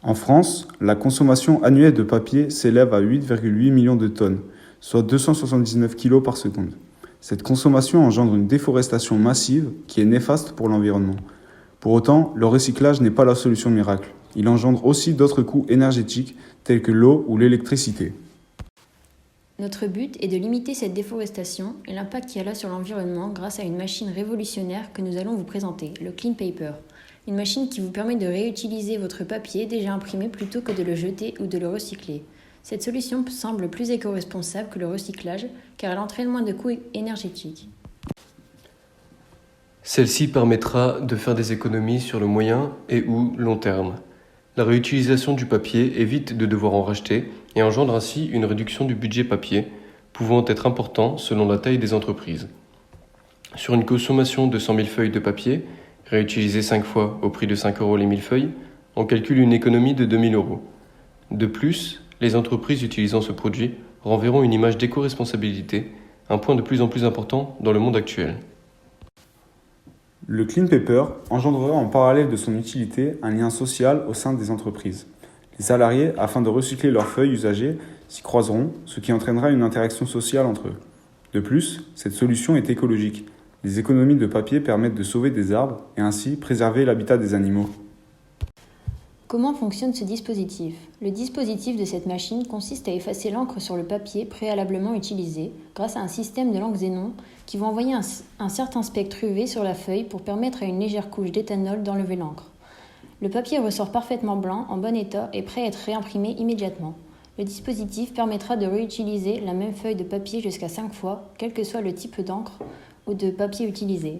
En France, la consommation annuelle de papier s'élève à 8,8 millions de tonnes, soit 279 kg par seconde. Cette consommation engendre une déforestation massive qui est néfaste pour l'environnement. Pour autant, le recyclage n'est pas la solution miracle. Il engendre aussi d'autres coûts énergétiques tels que l'eau ou l'électricité. Notre but est de limiter cette déforestation et l'impact qu'elle a sur l'environnement grâce à une machine révolutionnaire que nous allons vous présenter, le Clean Paper. Une machine qui vous permet de réutiliser votre papier déjà imprimé plutôt que de le jeter ou de le recycler. Cette solution semble plus éco-responsable que le recyclage car elle entraîne moins de coûts énergétiques. Celle-ci permettra de faire des économies sur le moyen et ou long terme. La réutilisation du papier évite de devoir en racheter et engendre ainsi une réduction du budget papier, pouvant être important selon la taille des entreprises. Sur une consommation de 100 000 feuilles de papier, réutilisées 5 fois au prix de 5 € les 1000 feuilles, on calcule une économie de 2 000 €. De plus, les entreprises utilisant ce produit renverront une image d'éco-responsabilité, un point de plus en plus important dans le monde actuel. Le Clean Paper engendrera en parallèle de son utilité un lien social au sein des entreprises. Les salariés, afin de recycler leurs feuilles usagées, s'y croiseront, ce qui entraînera une interaction sociale entre eux. De plus, cette solution est écologique. Les économies de papier permettent de sauver des arbres et ainsi préserver l'habitat des animaux. Comment fonctionne ce dispositif ? Le dispositif de cette machine consiste à effacer l'encre sur le papier préalablement utilisé grâce à un système de langue xénon qui va envoyer un certain spectre UV sur la feuille pour permettre à une légère couche d'éthanol d'enlever l'encre. Le papier ressort parfaitement blanc, en bon état et prêt à être réimprimé immédiatement. Le dispositif permettra de réutiliser la même feuille de papier jusqu'à 5 fois, quel que soit le type d'encre ou de papier utilisé.